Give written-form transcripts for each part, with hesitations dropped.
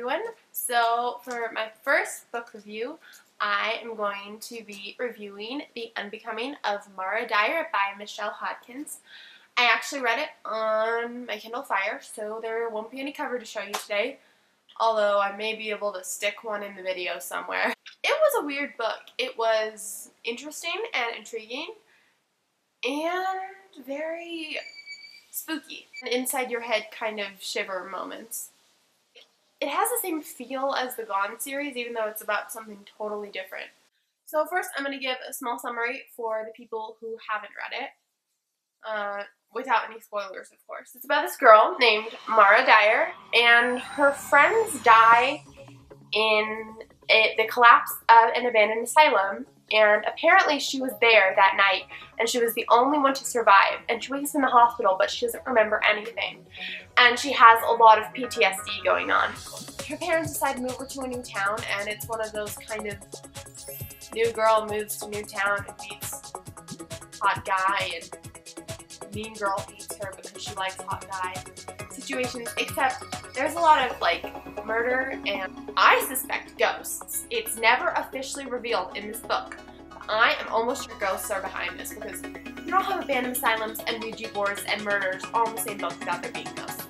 everyone. So for my first book review, I am going to be reviewing The Unbecoming of Mara Dyer by Michelle Hodkins. I actually read it on my Kindle Fire, so there won't be any cover to show you today, although I may be able to stick one in the video somewhere. It was a weird book. It was interesting and intriguing and very spooky. Inside your head kind of shiver moments. It has the same feel as the Gone series, even though it's about something totally different. So first I'm going to give a small summary for the people who haven't read it, without any spoilers, of course. It's about this girl named Mara Dyer, and her friends die in the collapse of an abandoned asylum, and apparently she was there that night, and she was the only one to survive, and she wakes in the hospital, but she doesn't remember anything, and she has a lot of PTSD going on. Her parents decide to move her to a new town, and it's one of those kind of new girl moves to new town and meets hot guy, and mean girl hates her because she likes hot guy situations, except there's a lot of like murder and I suspect ghosts. It's never officially revealed in this book. I am almost sure ghosts are behind this because you don't have abandoned asylums and Ouija boards and murders all in the same book without there being ghosts.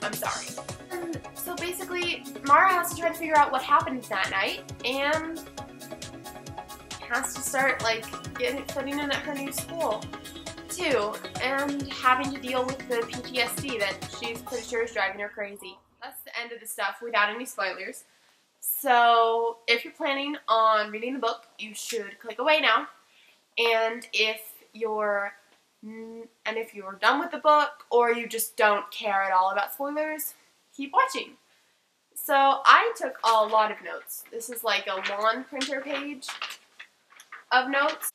I'm sorry. And so basically, Mara has to try to figure out what happened that night and has to start like fitting in at her new school too, and having to deal with the PTSD that she's pretty sure is driving her crazy. That's the end of the stuff without any spoilers. So if you're planning on reading the book, you should click away now. And if you're done with the book or you just don't care at all about spoilers, keep watching. So I took a lot of notes. This is like a lawn printer page of notes.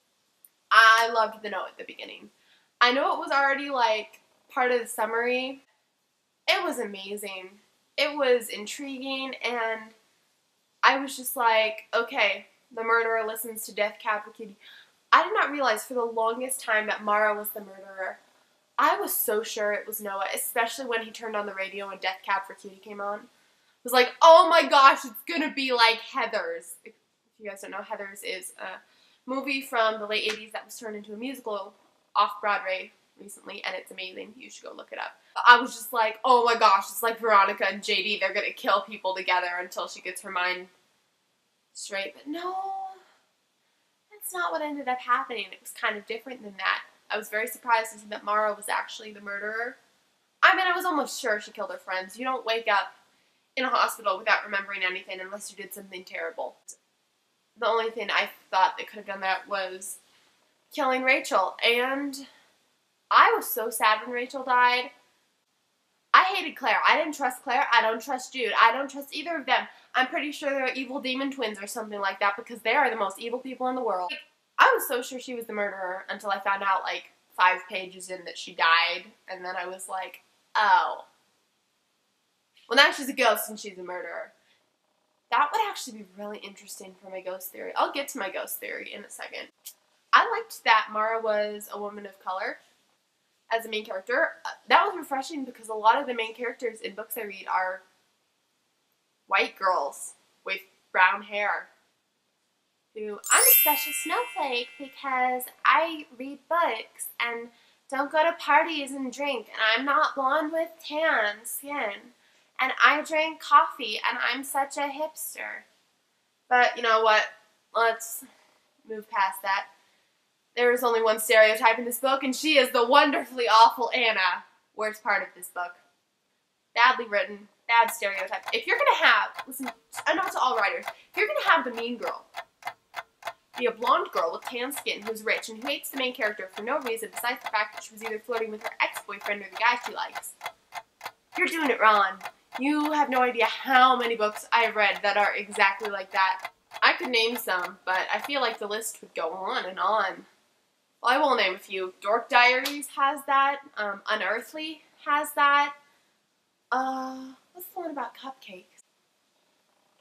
I loved the note at the beginning. I know it was already like part of the summary. It was amazing. It was intriguing, and I was just like, okay, the murderer listens to Death Cab for Cutie. I did not realize for the longest time that Mara was the murderer. I was so sure it was Noah, especially when he turned on the radio and Death Cab for Cutie came on. I was like, oh my gosh, it's gonna be like Heathers. If you guys don't know, Heathers is a movie from the late 80s that was turned into a musical off-Broadway recently, and it's amazing. You should go look it up. I was just like, oh my gosh, it's like Veronica and JD. They're gonna kill people together until she gets her mind straight. But no, that's not what ended up happening. It was kind of different than that. I was very surprised to see that Mara was actually the murderer. I mean, I was almost sure she killed her friends. You don't wake up in a hospital without remembering anything unless you did something terrible. The only thing I thought that could have done that was killing Rachel, and I was so sad when Rachel died. I hated Claire. I didn't trust Claire. I don't trust Jude. I don't trust either of them. I'm pretty sure they're evil demon twins or something like that because they are the most evil people in the world. Like, I was so sure she was the murderer until I found out like 5 pages in that she died, and then I was like, oh. Well, now she's a ghost and she's a murderer. That would actually be really interesting for my ghost theory. I'll get to my ghost theory in a second. I liked that Mara was a woman of color as a main character. That was refreshing because a lot of the main characters in books I read are white girls with brown hair. I'm a special snowflake because I read books and don't go to parties and drink, and I'm not blonde with tan skin, and I drink coffee, and I'm such a hipster. But you know what? Let's move past that. There is only one stereotype in this book, and she is the wonderfully awful Anna. Worst part of this book. Badly written, bad stereotype. If you're going to have, listen, not to all writers, if you're going to have the mean girl be a blonde girl with tan skin who's rich and who hates the main character for no reason besides the fact that she was either flirting with her ex-boyfriend or the guy she likes, you're doing it wrong. You have no idea how many books I've read that are exactly like that. I could name some, but I feel like the list would go on and on. Well, I will name a few. Dork Diaries has that. Unearthly has that. What's the one about cupcakes?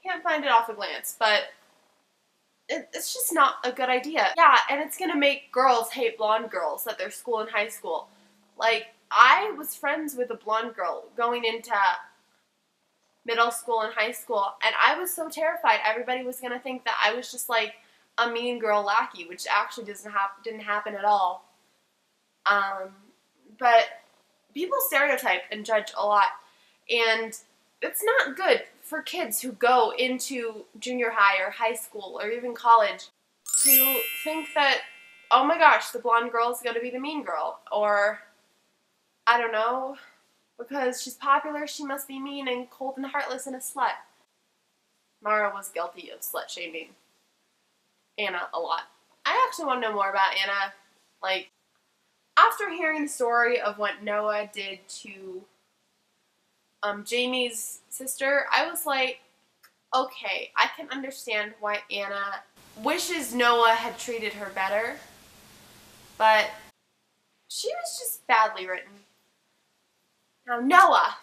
Can't find it off a glance, but it's just not a good idea. Yeah, and it's gonna make girls hate blonde girls at their school in high school. Like, I was friends with a blonde girl going into middle school and high school, and I was so terrified everybody was gonna think that I was just like a mean girl lackey, which actually didn't happen at all. But people stereotype and judge a lot, and it's not good for kids who go into junior high or high school or even college to think that, oh my gosh, the blonde girl is going to be the mean girl, or I don't know, because she's popular, she must be mean and cold and heartless and a slut. Mara was guilty of slut-shaming Anna a lot. I actually want to know more about Anna. Like, after hearing the story of what Noah did to Jamie's sister, I was like, okay, I can understand why Anna wishes Noah had treated her better, but she was just badly written. Now, Noah,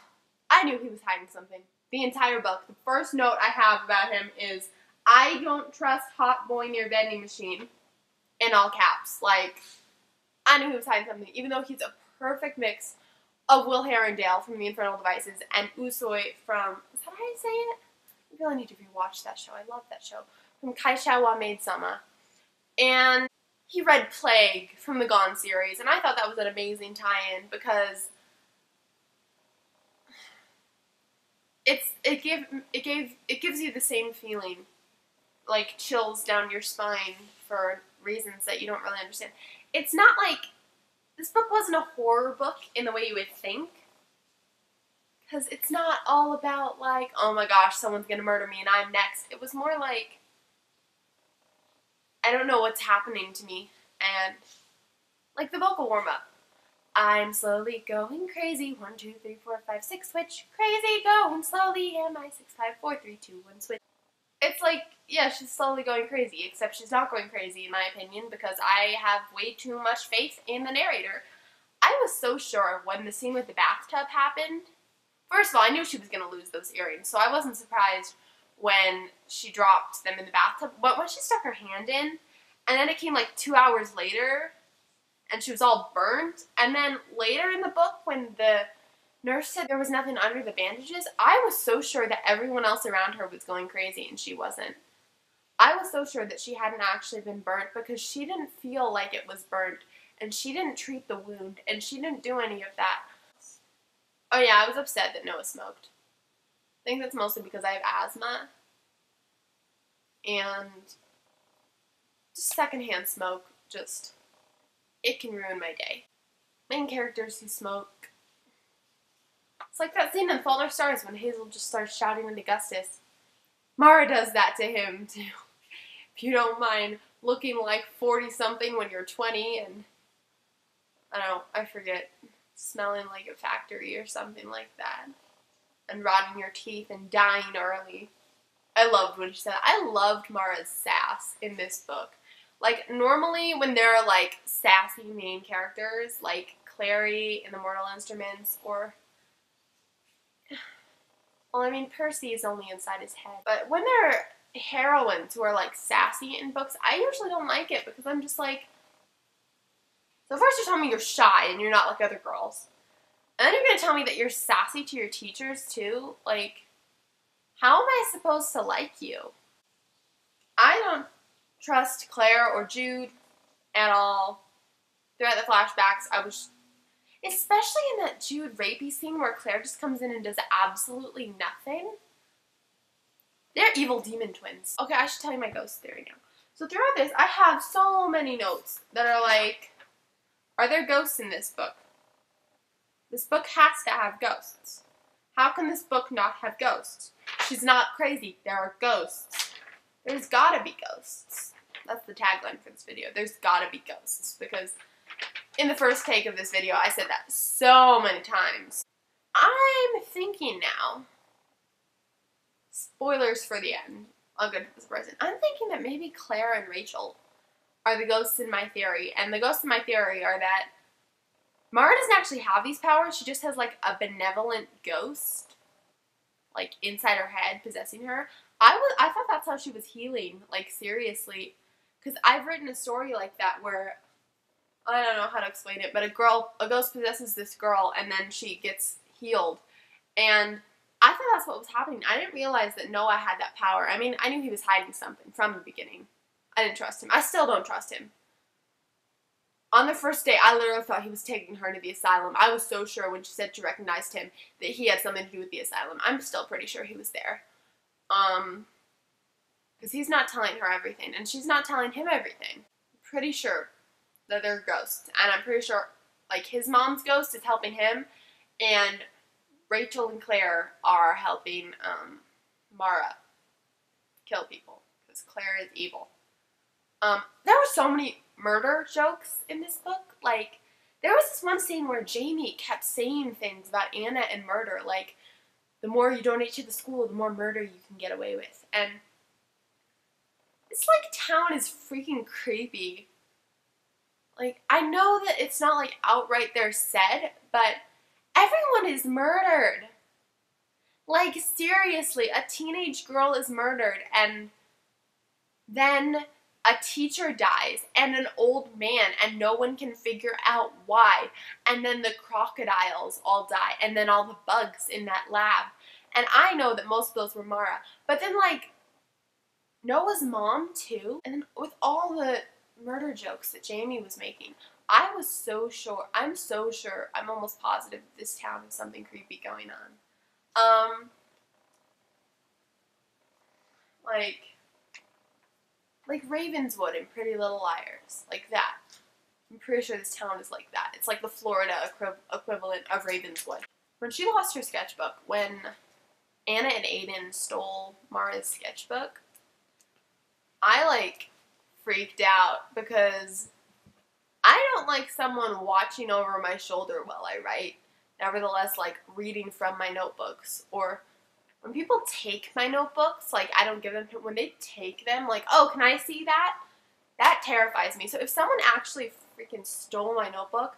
I knew he was hiding something. The entire book. The first note I have about him is, I don't trust hot boy near vending machine, in all caps. Like, I knew he was hiding something, even though he's a perfect mix of Will Herondale from The Infernal Devices and Usui from, is that how you say it? I really need to rewatch that show. I love that show. From Kaisha wa Maid-sama. And he read Plague from the Gone series, and I thought that was an amazing tie-in because it gives you the same feeling, like chills down your spine for reasons that you don't really understand. It's not like, this book wasn't a horror book in the way you would think, because it's not all about like, oh my gosh, someone's gonna murder me and I'm next. It was more like, I don't know what's happening to me, and like the vocal warm-up. I'm slowly going crazy, 1, 2, 3, 4, 5, 6, switch, crazy, going slowly, am I 6, 5, 4, 3, 2, 1, switch. It's like, yeah, she's slowly going crazy, except she's not going crazy in my opinion, because I have way too much faith in the narrator. I was so sure when the scene with the bathtub happened. First of all, I knew she was going to lose those earrings, so I wasn't surprised when she dropped them in the bathtub. But when she stuck her hand in, and then it came like 2 hours later, and she was all burnt, and then later in the book when the nurse said there was nothing under the bandages, I was so sure that everyone else around her was going crazy, and she wasn't. I was so sure that she hadn't actually been burnt because she didn't feel like it was burnt, and she didn't treat the wound, and she didn't do any of that. Oh yeah, I was upset that Noah smoked. I think that's mostly because I have asthma, and just secondhand smoke, just, it can ruin my day. Main characters who smoke. It's like that scene in Fault in Our Stars when Hazel just starts shouting at Augustus. Mara does that to him too. If you don't mind looking like 40-something when you're 20 and, I don't know, I forget, smelling like a factory or something like that. And rotting your teeth and dying early. I loved what she said. I loved Mara's sass in this book. Like, normally when there are, like, sassy main characters, like Clary in The Mortal Instruments, or, well, I mean, Percy is only inside his head. But when there are heroines who are, like, sassy in books, I usually don't like it, because I'm just like, so first you're telling me you're shy and you're not like other girls. And then you're going to tell me that you're sassy to your teachers, too? Like, how am I supposed to like you? I don't trust Claire or Jude at all. Throughout the flashbacks, I was, especially in that Jude rapey scene where Claire just comes in and does absolutely nothing. They're evil demon twins. Okay, I should tell you my ghost theory now. So throughout this, I have so many notes that are like, are there ghosts in this book? This book has to have ghosts. How can this book not have ghosts? She's not crazy. There are ghosts. There's gotta be ghosts. That's the tagline for this video. There's gotta be ghosts. Because in the first take of this video, I said that so many times. I'm thinking now, spoilers for the end, I'll go to this person. I'm thinking that maybe Claire and Rachel are the ghosts in my theory. And the ghosts in my theory are that Mara doesn't actually have these powers. She just has, like, a benevolent ghost, like, inside her head, possessing her. I thought that's how she was healing, like, seriously. Because I've written a story like that where, I don't know how to explain it, but a ghost possesses this girl, and then she gets healed. And I thought that's what was happening. I didn't realize that Noah had that power. I mean, I knew he was hiding something from the beginning. I didn't trust him. I still don't trust him. On the first day, I literally thought he was taking her to the asylum. I was so sure when she said she recognized him that he had something to do with the asylum. I'm still pretty sure he was there. Because he's not telling her everything, and she's not telling him everything. I'm pretty sure that they're ghosts, and I'm pretty sure, like, his mom's ghost is helping him, and Rachel and Claire are helping Mara kill people, because Claire is evil. There were so many murder jokes in this book. Like, there was this one scene where Jamie kept saying things about Anna and murder, like, the more you donate to the school, the more murder you can get away with. And this, like, town is freaking creepy. Like, I know that it's not, like, outright there said, but everyone is murdered. Like, seriously, a teenage girl is murdered, and then a teacher dies, and an old man, and no one can figure out why. And then the crocodiles all die, and then all the bugs in that lab. And I know that most of those were Mara. But then, like, Noah's mom, too. And then with all the murder jokes that Jamie was making, I was so sure, I'm almost positive that this town has something creepy going on. Like Ravenswood and Pretty Little Liars, like that. I'm pretty sure this town is like that. It's like the Florida equivalent of Ravenswood. When she lost her sketchbook, when Anna and Aiden stole Mara's sketchbook, I, like, freaked out because I don't like someone watching over my shoulder while I write. Nevertheless, like, reading from my notebooks, or when people take my notebooks, like, I don't give them, when they take them, like, oh, can I see that? That terrifies me. So if someone actually freaking stole my notebook,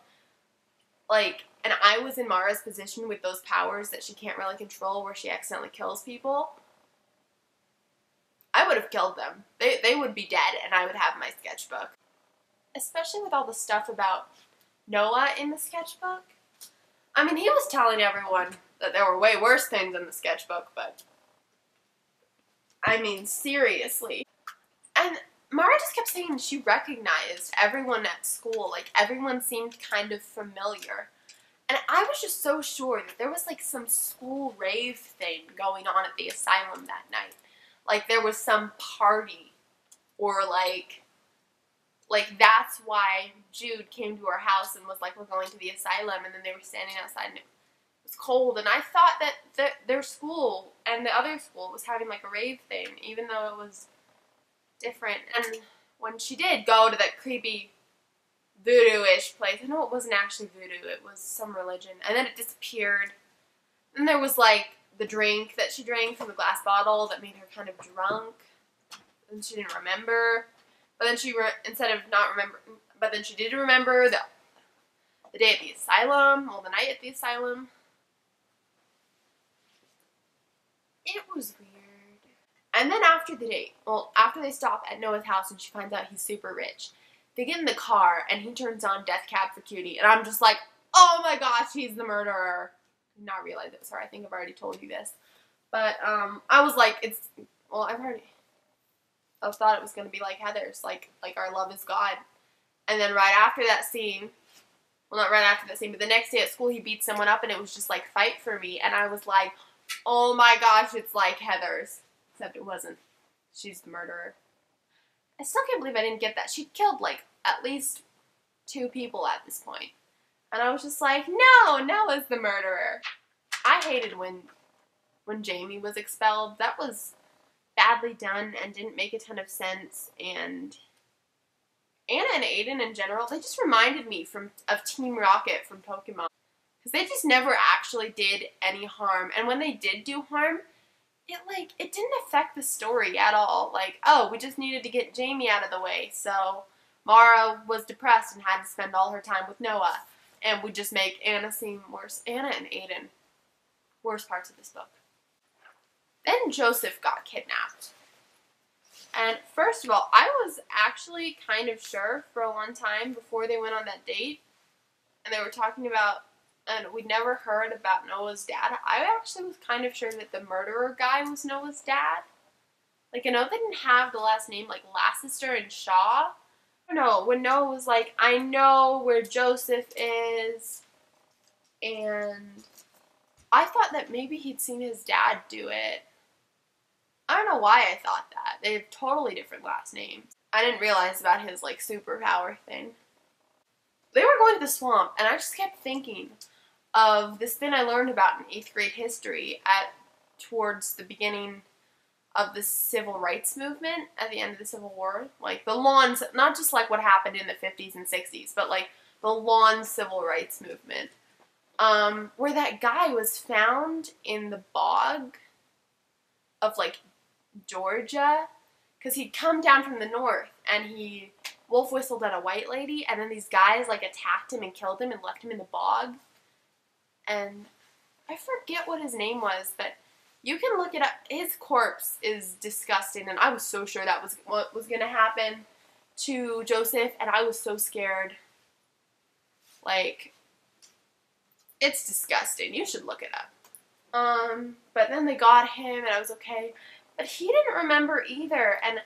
like, and I was in Mara's position with those powers that she can't really control where she accidentally kills people, I would have killed them. They would be dead, and I would have my sketchbook. Especially with all the stuff about Noah in the sketchbook. I mean, he was telling everyone that there were way worse things in the sketchbook, but I mean, seriously. And Mara just kept saying she recognized everyone at school. Like, everyone seemed kind of familiar. And I was just so sure that there was, like, some school rave thing going on at the asylum that night. Like, there was some party, or, like, that's why Jude came to our house and was like, we're going to the asylum, and then they were standing outside, and it was cold, and I thought that their school and the other school was having, like, a rave thing, even though it was different. And when she did go to that creepy voodoo-ish place, I know it wasn't actually voodoo, it was some religion, and then it disappeared. And there was, like, the drink that she drank from the glass bottle that made her kind of drunk, and she didn't remember. But then she, but then she did remember the day at the asylum, well, the night at the asylum. It was weird. And then after the date, well, after they stop at Noah's house and she finds out he's super rich, they get in the car and he turns on Death Cab for Cutie, and I'm just like, oh my gosh, he's the murderer. I did not realize it. Sorry, I think I've already told you this. But I was like, I thought it was going to be like Heather's, like Our Love Is God. And then right after that scene, well, not right after that scene, but the next day at school, he beat someone up, and it was just like, fight for me. And I was like, oh my gosh, it's like Heather's. Except it wasn't. She's the murderer. I still can't believe I didn't get that. She'd killed, like, at least 2 people at this point. And I was just like, no, Noah's the murderer. I hated when Jamie was expelled. That was badly done and didn't make a ton of sense. And Anna and Aiden in general, they just reminded me of Team Rocket from Pokemon. Because they just never actually did any harm. And when they did do harm, it didn't affect the story at all. Like, oh, we just needed to get Jamie out of the way. So Mara was depressed and had to spend all her time with Noah. And we just make Anna seem worse. Anna and Aiden. Worst parts of this book. Then Joseph got kidnapped. And first of all, I was actually kind of sure for a long time before they went on that date. And they were talking about and we'd never heard about Noah's dad. I actually was kind of sure that the murderer guy was Noah's dad. Like, I know they didn't have the last name, like, Lassiter and Shaw. I don't know, when Noah was like, I know where Joseph is, and I thought that maybe he'd seen his dad do it. I don't know why I thought that. They have totally different last names. I didn't realize about his, like, superpower thing. They were going to the swamp, and I just kept thinking of this thing I learned about in 8th grade history towards the beginning of the civil rights movement at the end of the Civil War. Like, the lawns, not just like what happened in the 50s and 60s, but like the lawn civil rights movement. Where that guy was found in the bog of, like, Georgia, because he'd come down from the north, and he wolf whistled at a white lady, and then these guys, like, attacked him and killed him and left him in the bog. And I forget what his name was, but you can look it up. His corpse is disgusting, and I was so sure that was what was going to happen to Joseph, and I was so scared. Like, it's disgusting. You should look it up. But then they got him, and I was okay. But he didn't remember either, and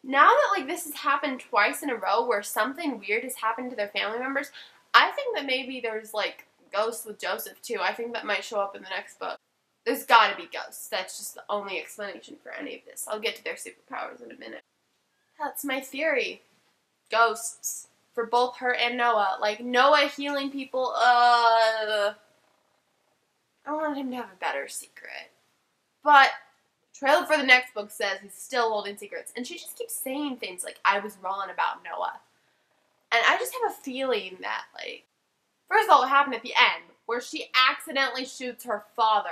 now that, like, this has happened twice in a row where something weird has happened to their family members, I think that maybe there's, like, ghosts with Joseph, too. I think that might show up in the next book. There's gotta be ghosts. That's just the only explanation for any of this. I'll get to their superpowers in a minute. That's my theory. Ghosts. For both her and Noah. Like, Noah healing people, I wanted him to have a better secret. But trailer for the next book says he's still holding secrets. And she just keeps saying things like, I was wrong about Noah. And I just have a feeling that, like, first of all, what happened at the end, where she accidentally shoots her father.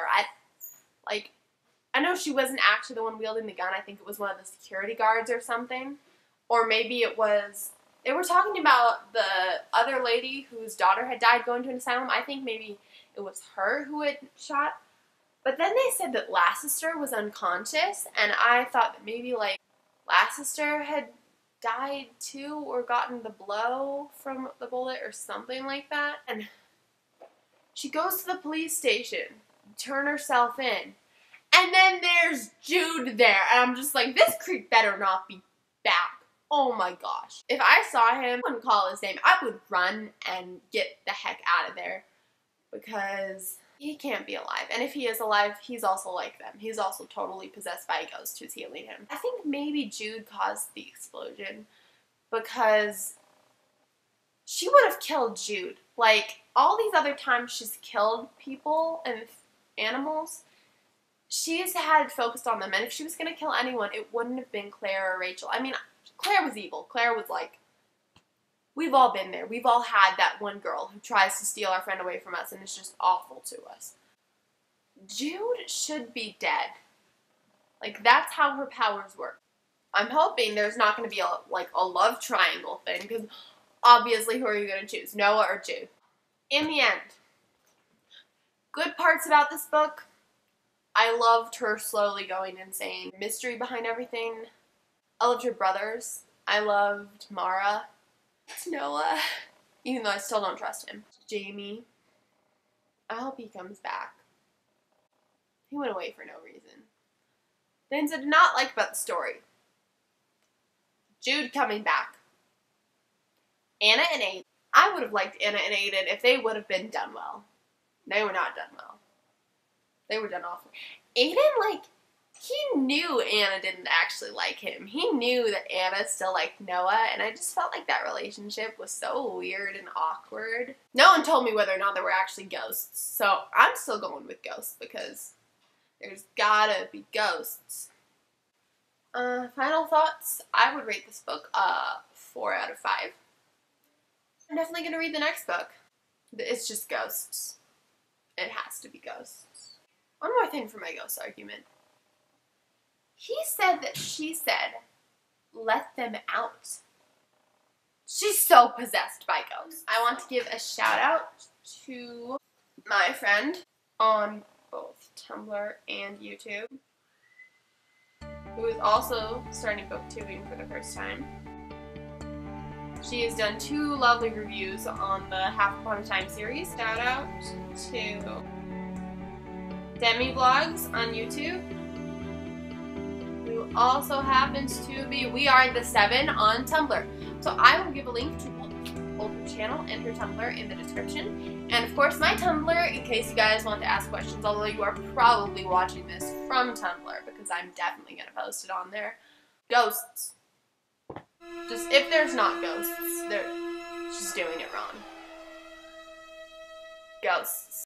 I know she wasn't actually the one wielding the gun. I think it was one of the security guards or something. Or maybe it was, they were talking about the other lady whose daughter had died going to an asylum. I think maybe it was her who had shot. But then they said that Lassiter was unconscious, and I thought that maybe, like, Lassiter had died too, or gotten the blow from the bullet or something like that. And she goes to the police station, turn herself in, and then there's Jude there, and I'm just like, this creep better not be back. Oh my gosh. If I saw him, I wouldn't call his name. I would run and get the heck out of there, because he can't be alive. And if he is alive, he's also like them. He's also totally possessed by a ghost who's healing him. I think maybe Jude caused the explosion, because she would have killed Jude. Like, all these other times she's killed people and animals, she's had focused on them. And if she was going to kill anyone, it wouldn't have been Claire or Rachel. I mean, Claire was evil. Claire was like, we've all been there. We've all had that one girl who tries to steal our friend away from us and is just awful to us. Jude should be dead. Like, that's how her powers work. I'm hoping there's not going to be a love triangle thing, because obviously who are you going to choose, Noah or Jude? In the end, good parts about this book, I loved her slowly going insane. Mystery behind everything. I loved her brothers. I loved Mara. Noah, even though I still don't trust him. Jamie, I hope he comes back. He went away for no reason. Things I did not like about the story. Jude coming back. Anna and Aiden. I would have liked Anna and Aiden if they would have been done well. They were not done well. They were done awful. Aiden, like, he knew Anna didn't actually like him. He knew that Anna still liked Noah, and I just felt like that relationship was so weird and awkward. No one told me whether or not there were actually ghosts, so I'm still going with ghosts, because there's gotta be ghosts. Final thoughts. I would rate this book 4 out of 5. I'm definitely gonna read the next book. It's just ghosts. It has to be ghosts. One more thing for my ghost argument. He said that she said, let them out. She's so possessed by ghosts. I want to give a shout out to my friend on both Tumblr and YouTube, who is also starting booktubing for the first time. She has done 2 lovely reviews on the Half Upon a Time series. Shout out to Demi Vlogs on YouTube, who also happens to be We Are the 7 on Tumblr. So I will give a link to both her channel and her Tumblr in the description. And of course my Tumblr, in case you guys want to ask questions, although you are probably watching this from Tumblr, because I'm definitely going to post it on there. Ghosts. Just, if there's not ghosts, she's doing it wrong. Ghosts.